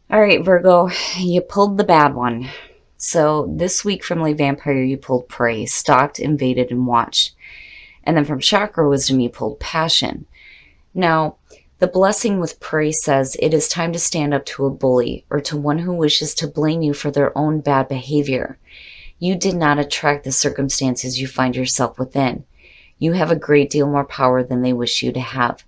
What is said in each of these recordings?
All right, Virgo, you pulled the bad one. So this week from Lay Vampire, you pulled Prey, Stalked, Invaded, and Watched. And then from Chakra Wisdom, you pulled Passion. Now, the blessing with Prey says it is time to stand up to a bully or to one who wishes to blame you for their own bad behavior. You did not attract the circumstances you find yourself within. You have a great deal more power than they wish you to have.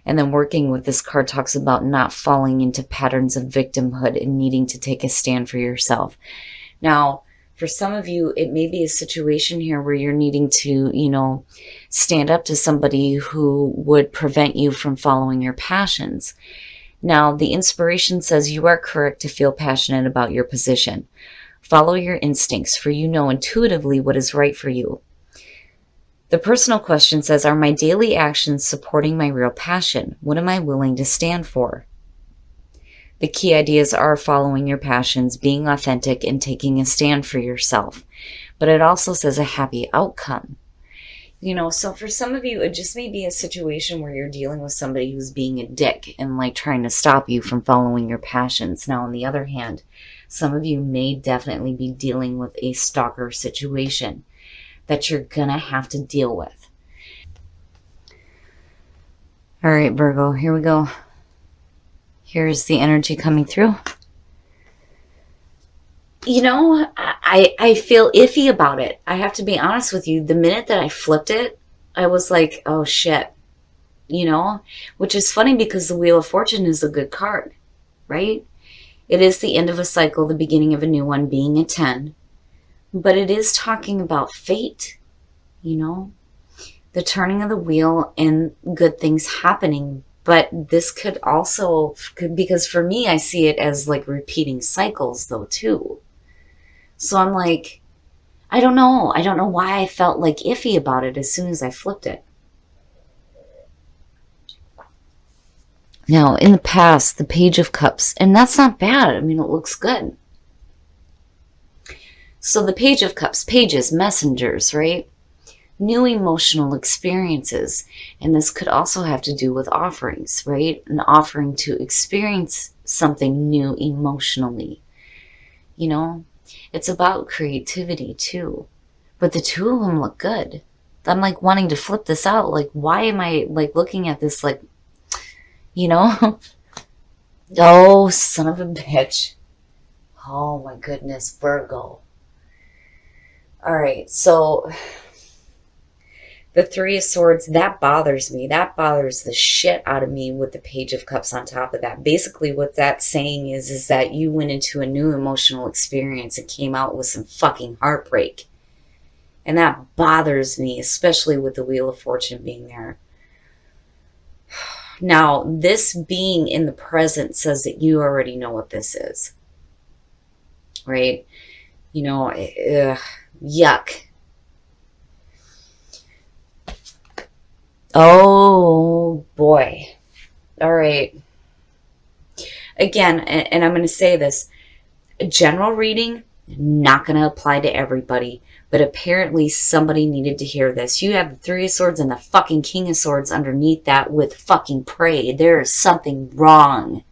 And then working with this card talks about not falling into patterns of victimhood and needing to take a stand for yourself. Now, for some of you, it may be a situation here where you're needing to, stand up to somebody who would prevent you from following your passions. Now, the inspiration says you are correct to feel passionate about your position. Follow your instincts, for you know intuitively what is right for you. The personal question says, are my daily actions supporting my real passion? What am I willing to stand for? The key ideas are following your passions, being authentic, and taking a stand for yourself. But it also says a happy outcome. So for some of you, it just may be a situation where you're dealing with somebody who's being a dick and like trying to stop you from following your passions. Now, on the other hand, some of you may definitely be dealing with a stalker situation that you're going to have to deal with. All right, Virgo, here we go. Here's the energy coming through. I feel iffy about it. I have to be honest with you. The minute that I flipped it, I was like, oh shit, which is funny because the Wheel of Fortune is a good card, right? It is the end of a cycle, the beginning of a new one, being a 10. But it is talking about fate, the turning of the wheel and good things happening. But this could also, because for me, I see it as like repeating cycles though too. So I'm like, I don't know. I don't know why I felt like iffy about it as soon as I flipped it. Now, in the past, the Page of Cups, and that's not bad. I mean, it looks good. So the Page of Cups, pages, messengers, right? New emotional experiences. And this could also have to do with offerings, right? An offering to experience something new emotionally. It's about creativity too. But the two of them look good. I'm like wanting to flip this out. Like, why am I like looking at this like, Oh, son of a bitch. Oh my goodness, Virgo. All right, so the Three of Swords, that bothers me. That bothers the shit out of me with the Page of Cups on top of that. Basically, what that's saying is that you went into a new emotional experience and came out with some fucking heartbreak. And that bothers me, especially with the Wheel of Fortune being there. Now, this being in the present says that you already know what this is. Right? Yuck. Oh, boy. All right. Again, and I'm going to say this. General reading, not going to apply to everybody. But apparently somebody needed to hear this. You have the Three of Swords and the fucking King of Swords underneath that with fucking Prey. There is something wrong.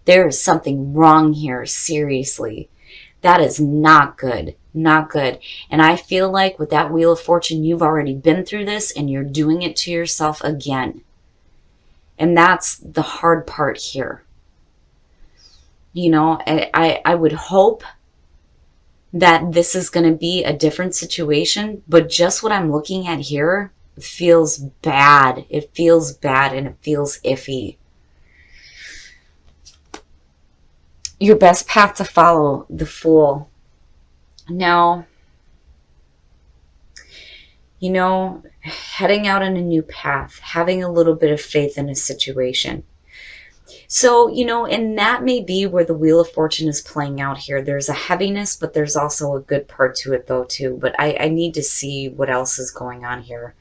There is something wrong here, seriously. That is not good. Not good. And I feel like with that Wheel of Fortune, you've already been through this and you're doing it to yourself again. And that's the hard part here. I would hope that this is going to be a different situation, but just what I'm looking at here feels bad. It feels bad and it feels iffy. Your best path to follow, the Fool. Now, heading out on a new path, having a little bit of faith in a situation. So, and that may be where the Wheel of Fortune is playing out here. There's a heaviness, but there's also a good part to it though too. But I need to see what else is going on here.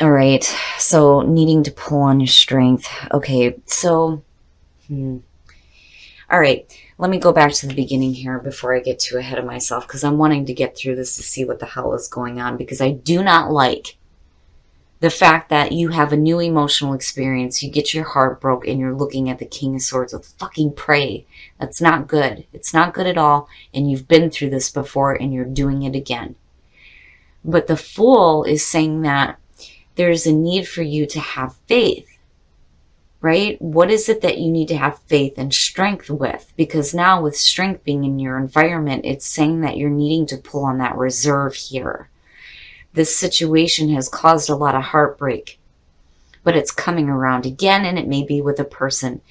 All right. So needing to pull on your strength. Okay. So, all right. Let me go back to the beginning here before I get too ahead of myself, because I'm wanting to get through this to see what the hell is going on, because I do not like The fact that you have a new emotional experience, you get your heart broke, and you're looking at the King of Swords with fucking pray. That's not good. It's not good at all, and you've been through this before, and you're doing it again. But the Fool is saying that there's a need for you to have faith, right? What is it that you need to have faith and strength with? Because now with strength being in your environment, it's saying that you're needing to pull on that reserve here. This situation has caused a lot of heartbreak, but it's coming around again, and it may be with a person.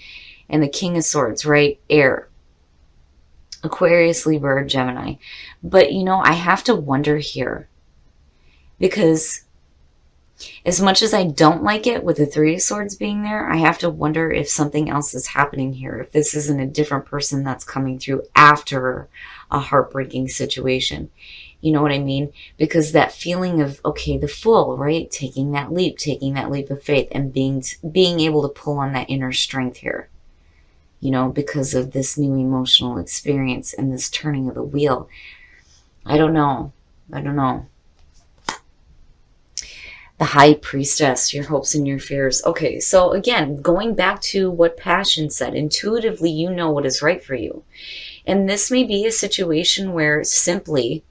And the King of Swords, right? Air. Aquarius, Libra, Gemini. But, you know, I have to wonder here, because as much as I don't like it with the Three of Swords being there, I have to wonder if something else is happening here. If this isn't a different person that's coming through after a heartbreaking situation. You know what I mean? Because that feeling of, okay, the Fool, right? Taking that leap of faith, and being able to pull on that inner strength here. You know, because of this new emotional experience and this turning of the wheel. I don't know. The High Priestess, your hopes and your fears. Okay, so again, going back to what Passion said, intuitively you know what is right for you. And this may be a situation where simply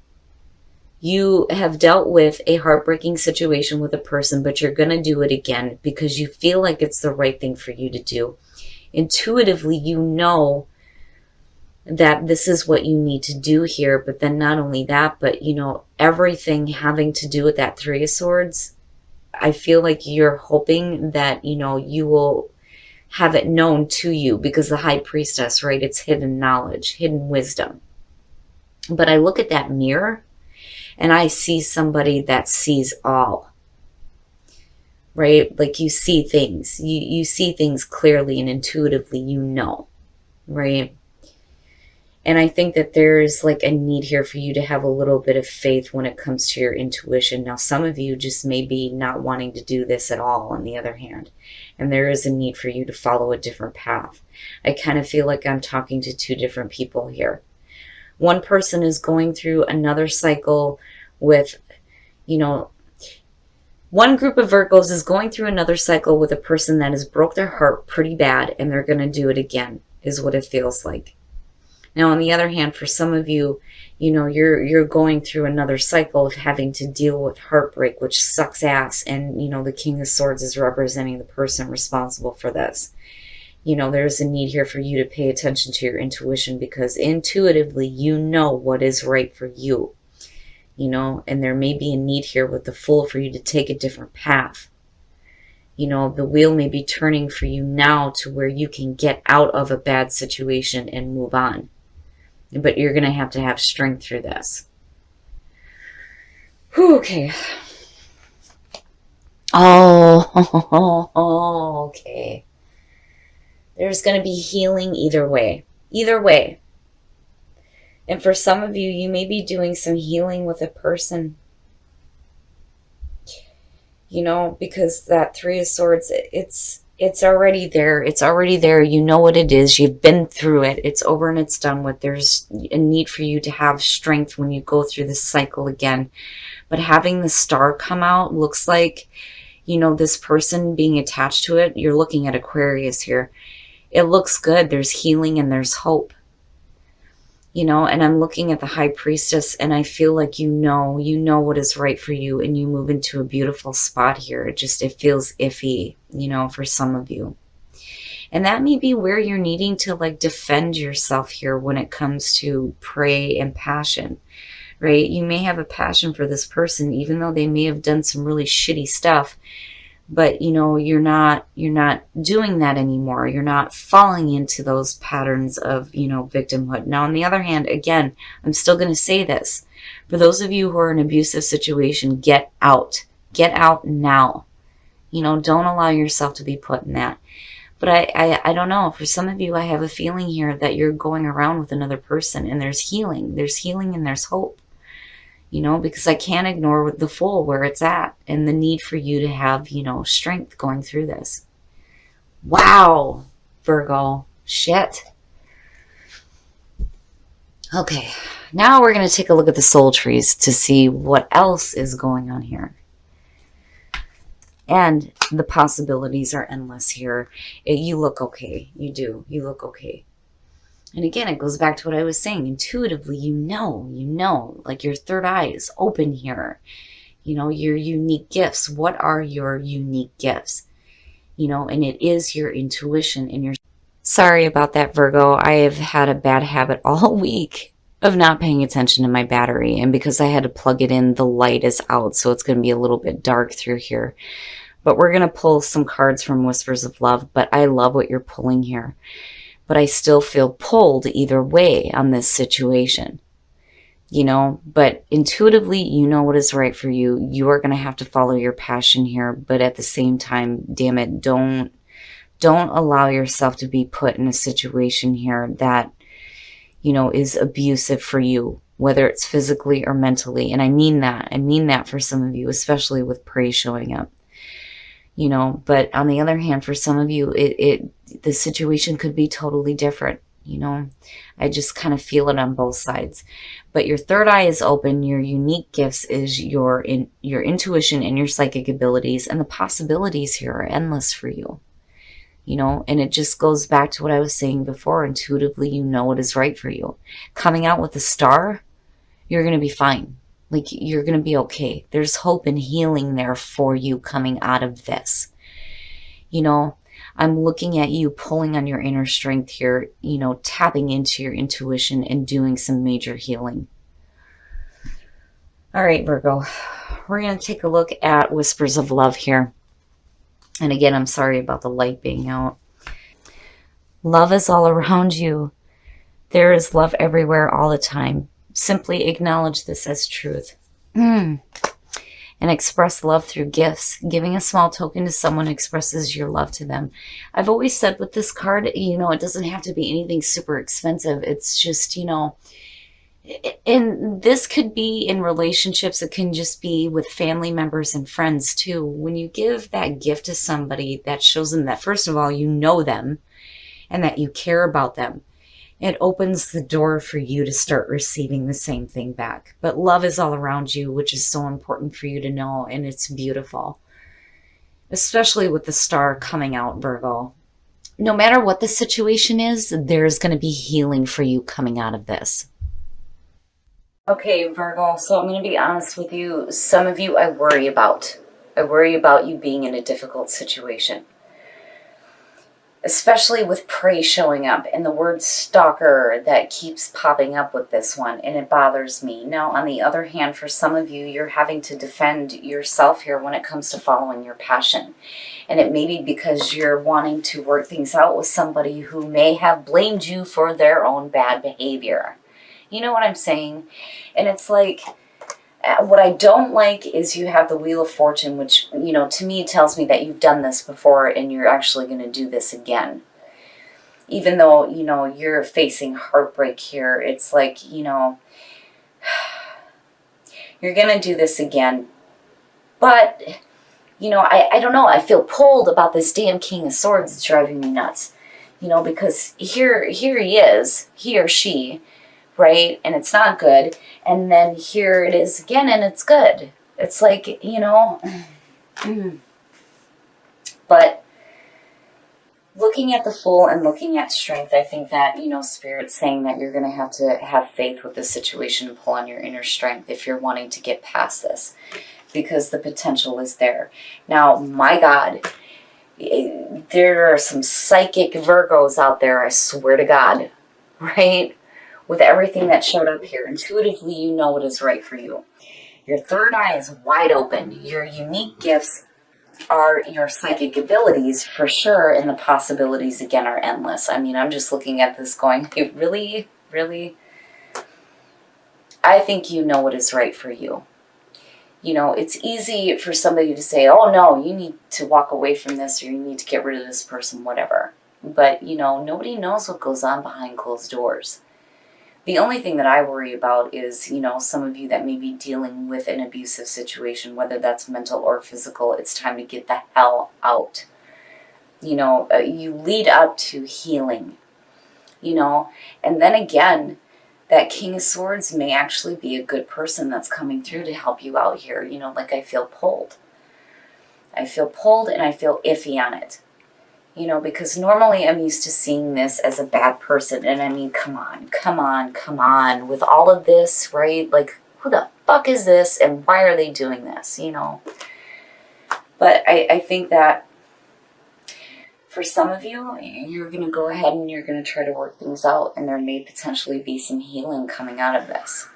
you have dealt with a heartbreaking situation with a person, but you're going to do it again because you feel like it's the right thing for you to do. Intuitively, you know that this is what you need to do here. But then not only that, but, you know, everything having to do with that Three of Swords, I feel like you're hoping that, you know, you will have it known to you, because the High Priestess, right? It's hidden knowledge, hidden wisdom. But I look at that mirror, and I see somebody that sees all, right? Like you see things. You see things clearly and intuitively, you know, right? And I think that there's like a need here for you to have a little bit of faith when it comes to your intuition. Now, some of you just may be not wanting to do this at all, on the other hand. And there is a need for you to follow a different path. I kind of feel like I'm talking to two different people here. One person is going through another cycle with, you know, one group of Virgos is going through another cycle with a person that has broke their heart pretty bad, and they're going to do it again, is what it feels like. Now, on the other hand, for some of you, you know, you're going through another cycle of having to deal with heartbreak, which sucks ass. And, you know, the King of Swords is representing the person responsible for this. You know, there's a need here for you to pay attention to your intuition, because intuitively, you know what is right for you. You know, and there may be a need here with the Fool for you to take a different path. You know, the wheel may be turning for you now to where you can get out of a bad situation and move on. But you're going to have strength through this. Whew, okay. Oh, okay. There's going to be healing either way. Either way. And for some of you, you may be doing some healing with a person. You know, because that Three of Swords, it's already there. It's already there. You know what it is. You've been through it. It's over and it's done with. There's a need for you to have strength when you go through this cycle again. But having the Star come out looks like, you know, this person being attached to it. You're looking at Aquarius here. It looks good. There's healing and there's hope. You know, and I'm looking at the High Priestess, and I feel like you know what is right for you, and you move into a beautiful spot here. It feels iffy, you know, for some of you. And that may be where you're needing to like defend yourself here when it comes to prey and passion, right? You may have a passion for this person, even though they may have done some really shitty stuff. But, you know, you're not doing that anymore. You're not falling into those patterns of, you know, victimhood. Now, on the other hand, again, I'm still going to say this. For those of you who are in an abusive situation, get out. Get out now. You know, don't allow yourself to be put in that. But I don't know. For some of you, I have a feeling here that you're going around with another person, and there's healing. There's healing and there's hope. You know, because I can't ignore the Fool where it's at, and the need for you to have, you know, strength going through this. Wow, Virgo. Shit. Okay, now we're going to take a look at the soul trees to see what else is going on here. And the possibilities are endless here. You look okay. You do. You look okay. And again, it goes back to what I was saying. Intuitively, like your third eye is open here. Your unique gifts. What are your unique gifts? And it is your intuition and your... Sorry about that, Virgo. I have had a bad habit all week of not paying attention to my battery. And because I had to plug it in, the light is out. So it's going to be a little bit dark through here. But we're going to pull some cards from Whispers of Love. But I love what you're pulling here. But I still feel pulled either way on this situation. But intuitively, you know what is right for you. You are going to have to follow your passion here. But at the same time, damn it, don't allow yourself to be put in a situation here that, is abusive for you, whether it's physically or mentally. And I mean that for some of you, especially with praise showing up. But on the other hand, for some of you, the situation could be totally different. I just kind of feel it on both sides. But your third eye is open. Your unique gifts is your intuition and your psychic abilities, and the possibilities here are endless for you. And it just goes back to what I was saying before. Intuitively, you know what is right for you. Coming out with a star, you're going to be fine. Like, you're going to be okay. There's hope and healing there for you coming out of this. I'm looking at you pulling on your inner strength here, tapping into your intuition and doing some major healing. All right, Virgo, we're going to take a look at Whispers of Love here. And again, I'm sorry about the light being out. Love is all around you. There is love everywhere all the time. Simply acknowledge this as truth. And express love through gifts. Giving a small token to someone expresses your love to them. I've always said with this card, it doesn't have to be anything super expensive. It's just, and this could be in relationships. It can just be with family members and friends too. When you give that gift to somebody, that shows them that, first of all, you know them and that you care about them. It opens the door for you to start receiving the same thing back. But love is all around you, which is so important for you to know, and it's beautiful. Especially with the star coming out, Virgo. No matter what the situation is, there's going to be healing for you coming out of this. Okay, Virgo, so I'm going to be honest with you. Some of you I worry about. I worry about you being in a difficult situation. Especially with prey showing up and the word stalker that keeps popping up with this one, and it bothers me. Now, on the other hand, for some of you, you're having to defend yourself here when it comes to following your passion. And it may be because you're wanting to work things out with somebody who may have blamed you for their own bad behavior. You know what I'm saying? And it's like, what I don't like is you have the Wheel of Fortune, which, to me tells me that you've done this before and you're actually going to do this again. Even though, you're facing heartbreak here, it's like, you're going to do this again. But, I don't know. I feel pulled about this damn King of Swords. It's driving me nuts. Because here he is, he or she, right? And it's not good. And then here it is again, and it's good. It's like, But looking at the Fool and looking at Strength, I think that, Spirit's saying that you're going to have faith with this situation and pull on your inner strength if you're wanting to get past this, because the potential is there. Now, my God, there are some psychic Virgos out there, I swear to God, right? With everything that showed up here, intuitively, you know what is right for you. Your third eye is wide open. Your unique gifts are your psychic abilities, for sure, and the possibilities, again, are endless. I mean, I'm just looking at this going, really? I think you know what is right for you. It's easy for somebody to say, oh, no, you need to walk away from this, or you need to get rid of this person, whatever. But, nobody knows what goes on behind closed doors. The only thing that I worry about is, some of you that may be dealing with an abusive situation, whether that's mental or physical, it's time to get the hell out. You lead up to healing, and then again, that King of Swords may actually be a good person that's coming through to help you out here, like I feel pulled. I feel pulled and I feel iffy on it. You know, because normally I'm used to seeing this as a bad person. And I mean, come on, come on, come on. With all of this, right? Like, who the fuck is this? And why are they doing this? You know? But I think that for some of you, you're going to go ahead and you're going to try to work things out. And there may potentially be some healing coming out of this.